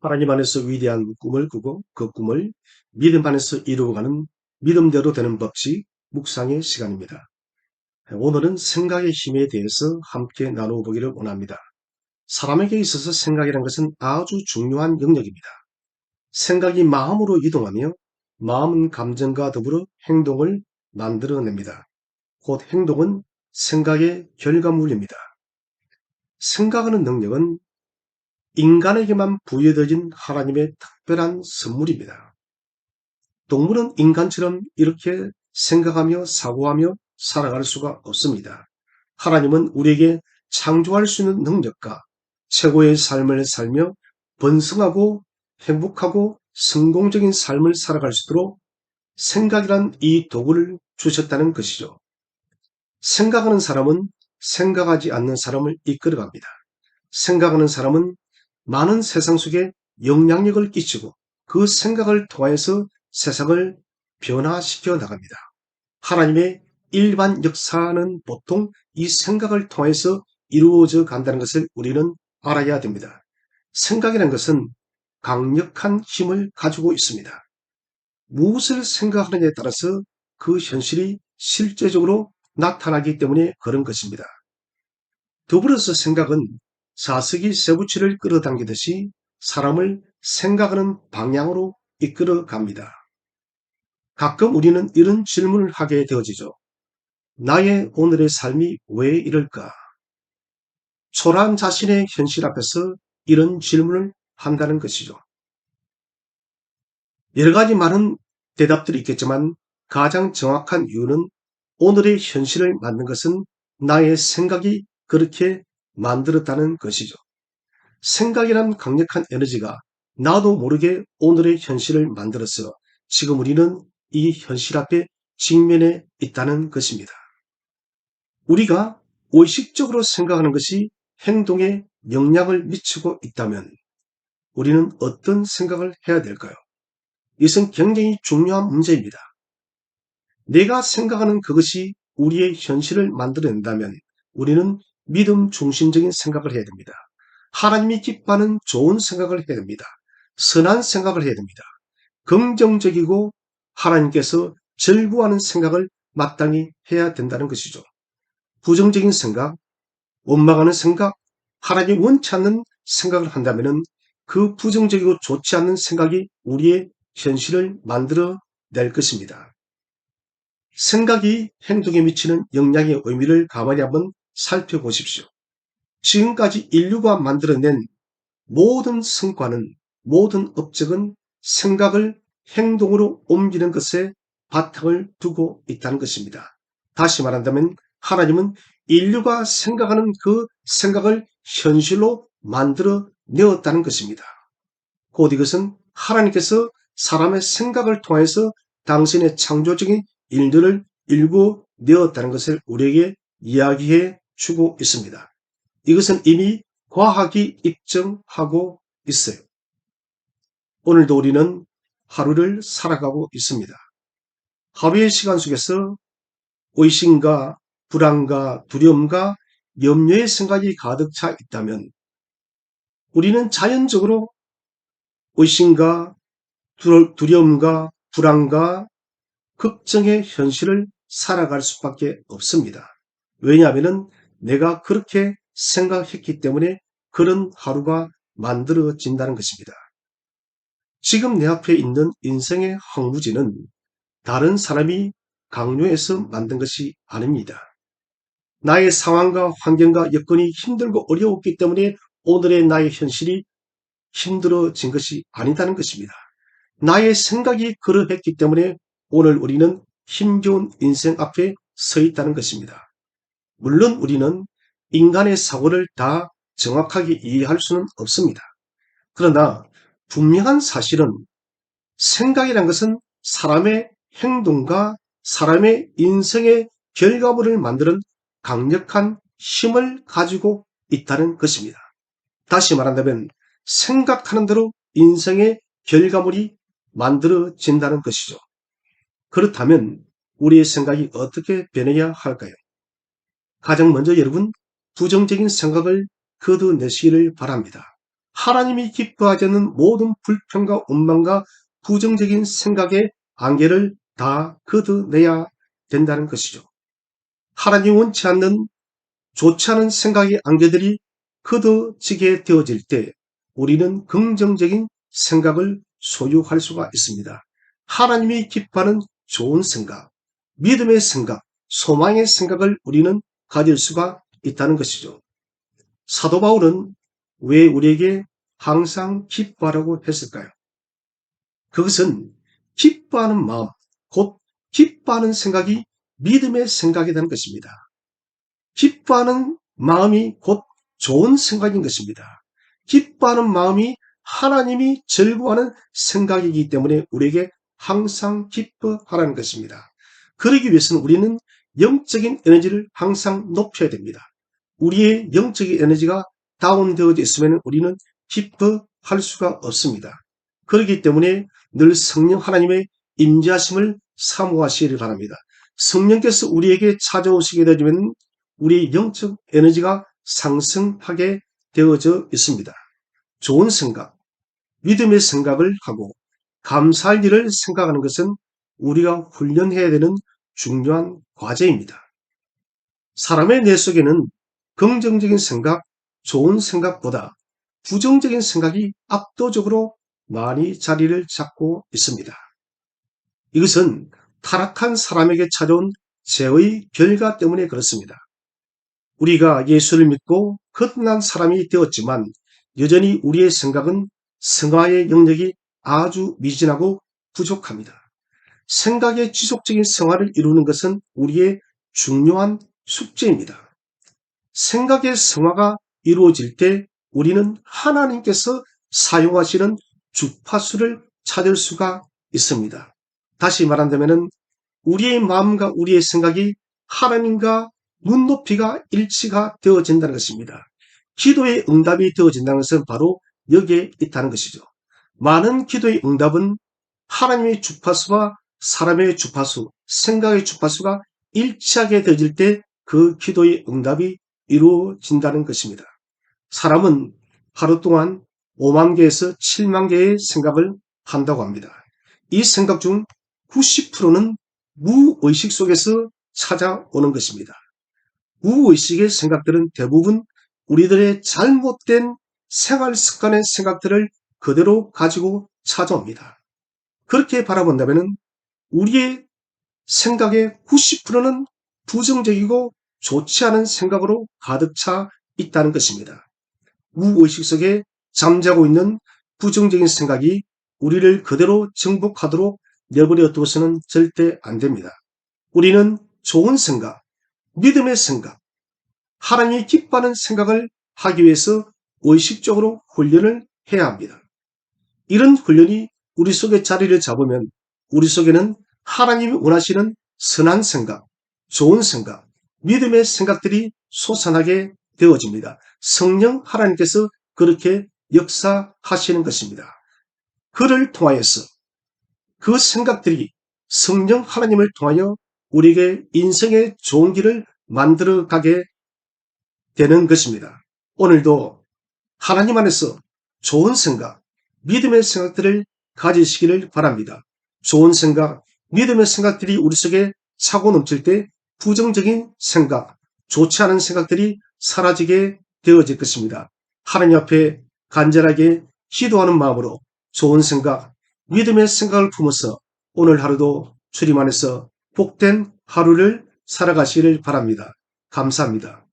하나님 안에서 위대한 꿈을 꾸고 그 꿈을 믿음 안에서 이루어가는 믿음대로 되는 법칙 묵상의 시간입니다. 오늘은 생각의 힘에 대해서 함께 나누어 보기를 원합니다. 사람에게 있어서 생각이란 것은 아주 중요한 영역입니다. 생각이 마음으로 이동하며 마음은 감정과 더불어 행동을 만들어냅니다. 곧 행동은 생각의 결과물입니다. 생각하는 능력은 인간에게만 부여되어진 하나님의 특별한 선물입니다. 동물은 인간처럼 이렇게 생각하며 사고하며 살아갈 수가 없습니다. 하나님은 우리에게 창조할 수 있는 능력과 최고의 삶을 살며 번성하고 행복하고 성공적인 삶을 살아갈 수 있도록 생각이란 이 도구를 주셨다는 것이죠. 생각하는 사람은 생각하지 않는 사람을 이끌어갑니다. 생각하는 사람은 많은 세상 속에 영향력을 끼치고 그 생각을 통해서 세상을 변화시켜 나갑니다. 하나님의 일반 역사는 보통 이 생각을 통해서 이루어져 간다는 것을 우리는 알아야 됩니다. 생각이라는 것은 강력한 힘을 가지고 있습니다. 무엇을 생각하느냐에 따라서 그 현실이 실제적으로 나타나기 때문에 그런 것입니다. 더불어서 생각은 사슬이 쇠붙이를 끌어당기듯이 사람을 생각하는 방향으로 이끌어 갑니다. 가끔 우리는 이런 질문을 하게 되어지죠. 나의 오늘의 삶이 왜 이럴까? 초라한 자신의 현실 앞에서 이런 질문을 한다는 것이죠. 여러 가지 많은 대답들이 있겠지만 가장 정확한 이유는 오늘의 현실을 만든 것은 나의 생각이 그렇게 만들었다는 것이죠. 생각이란 강력한 에너지가 나도 모르게 오늘의 현실을 만들어서 지금 우리는 이 현실 앞에 직면해 있다는 것입니다. 우리가 의식적으로 생각하는 것이 행동에 영향을 미치고 있다면 우리는 어떤 생각을 해야 될까요? 이것은 굉장히 중요한 문제입니다. 내가 생각하는 그것이 우리의 현실을 만들어낸다면 우리는 믿음 중심적인 생각을 해야 됩니다. 하나님이 기뻐하는 좋은 생각을 해야 됩니다. 선한 생각을 해야 됩니다. 긍정적이고 하나님께서 즐거워하는 생각을 마땅히 해야 된다는 것이죠. 부정적인 생각, 원망하는 생각, 하나님이 원치 않는 생각을 한다면 그 부정적이고 좋지 않는 생각이 우리의 현실을 만들어 낼 것입니다. 생각이 행동에 미치는 영향의 의미를 가만히 한번 살펴보십시오. 지금까지 인류가 만들어낸 모든 성과는, 모든 업적은 생각을 행동으로 옮기는 것에 바탕을 두고 있다는 것입니다. 다시 말한다면 하나님은 인류가 생각하는 그 생각을 현실로 만들어 내었다는 것입니다. 곧 이것은 하나님께서 사람의 생각을 통해서 당신의 창조적인 일들을 일구 내었다는 것을 우리에게 이야기해 주고 있습니다. 이것은 이미 과학이 입증하고 있어요. 오늘도 우리는 하루를 살아가고 있습니다. 하루의 시간 속에서 의심과 불안과 두려움과 염려의 생각이 가득 차 있다면 우리는 자연적으로 의심과 두려움과 불안과 걱정의 현실을 살아갈 수밖에 없습니다. 왜냐하면 내가 그렇게 생각했기 때문에 그런 하루가 만들어진다는 것입니다. 지금 내 앞에 있는 인생의 항무지는 다른 사람이 강요해서 만든 것이 아닙니다. 나의 상황과 환경과 여건이 힘들고 어려웠기 때문에 오늘의 나의 현실이 힘들어진 것이 아니다는 것입니다. 나의 생각이 그러했기 때문에 오늘 우리는 힘겨운 인생 앞에 서 있다는 것입니다. 물론 우리는 인간의 사고를 다 정확하게 이해할 수는 없습니다. 그러나 분명한 사실은 생각이란 것은 사람의 행동과 사람의 인생의 결과물을 만드는 강력한 힘을 가지고 있다는 것입니다. 다시 말한다면 생각하는 대로 인생의 결과물이 만들어진다는 것이죠. 그렇다면 우리의 생각이 어떻게 변해야 할까요? 가장 먼저 여러분 부정적인 생각을 걷어내시기를 바랍니다. 하나님이 기뻐하지 않는 모든 불평과 원망과 부정적인 생각의 안개를 다 걷어내야 된다는 것이죠. 하나님 원치 않는 좋지 않은 생각의 안개들이 걷어지게 되어질 때 우리는 긍정적인 생각을 소유할 수가 있습니다. 하나님이 기뻐하는 좋은 생각, 믿음의 생각, 소망의 생각을 우리는 가질 수가 있다는 것이죠. 사도 바울은 왜 우리에게 항상 기뻐하라고 했을까요? 그것은 기뻐하는 마음, 곧 기뻐하는 생각이 믿음의 생각이라는 것입니다. 기뻐하는 마음이 곧 좋은 생각인 것입니다. 기뻐하는 마음이 하나님이 즐거워하는 생각이기 때문에 우리에게 항상 기뻐하라는 것입니다. 그러기 위해서는 우리는 영적인 에너지를 항상 높여야 됩니다. 우리의 영적인 에너지가 다운되어져 있으면 우리는 기뻐할 수가 없습니다. 그렇기 때문에 늘 성령 하나님의 임재하심을 사모하시기 바랍니다. 성령께서 우리에게 찾아오시게 되면 우리의 영적 에너지가 상승하게 되어져 있습니다. 좋은 생각, 믿음의 생각을 하고 감사할 일을 생각하는 것은 우리가 훈련해야 되는 중요한 과제입니다. 사람의 뇌 속에는 긍정적인 생각, 좋은 생각보다 부정적인 생각이 압도적으로 많이 자리를 잡고 있습니다. 이것은 타락한 사람에게 찾아온 죄의 결과 때문에 그렇습니다. 우리가 예수를 믿고 거듭난 사람이 되었지만 여전히 우리의 생각은 성화의 영역이 아주 미진하고 부족합니다. 생각의 지속적인 성화를 이루는 것은 우리의 중요한 숙제입니다. 생각의 성화가 이루어질 때 우리는 하나님께서 사용하시는 주파수를 찾을 수가 있습니다. 다시 말한다면 우리의 마음과 우리의 생각이 하나님과 눈높이가 일치가 되어진다는 것입니다. 기도의 응답이 되어진다는 것은 바로 여기에 있다는 것이죠. 많은 기도의 응답은 하나님의 주파수와 사람의 주파수, 생각의 주파수가 일치하게 되어질 때 그 기도의 응답이 이루어진다는 것입니다. 사람은 하루 동안 5만 개에서 7만 개의 생각을 한다고 합니다. 이 생각 중 90%는 무의식 속에서 찾아오는 것입니다. 무의식의 생각들은 대부분 우리들의 잘못된 생활 습관의 생각들을 그대로 가지고 찾아옵니다. 그렇게 바라본다면 우리의 생각의 90%는 부정적이고 좋지 않은 생각으로 가득 차 있다는 것입니다. 무의식 속에 잠자고 있는 부정적인 생각이 우리를 그대로 정복하도록 내버려 두어서는 절대 안 됩니다. 우리는 좋은 생각, 믿음의 생각, 하나님이 기뻐하는 생각을 하기 위해서 의식적으로 훈련을 해야 합니다. 이런 훈련이 우리 속에 자리를 잡으면 우리 속에는 하나님이 원하시는 선한 생각, 좋은 생각, 믿음의 생각들이 솟아나게 되어집니다. 성령 하나님께서 그렇게 역사하시는 것입니다. 그를 통하여서 그 생각들이 성령 하나님을 통하여 우리에게 인생의 좋은 길을 만들어가게 되는 것입니다. 오늘도 하나님 안에서 좋은 생각, 믿음의 생각들을 가지시기를 바랍니다. 좋은 생각, 믿음의 생각들이 우리 속에 차고 넘칠 때 부정적인 생각, 좋지 않은 생각들이 사라지게 되어질 것입니다. 하나님 앞에 간절하게 기도하는 마음으로 좋은 생각, 믿음의 생각을 품어서 오늘 하루도 주님 안에서 복된 하루를 살아가시기를 바랍니다. 감사합니다.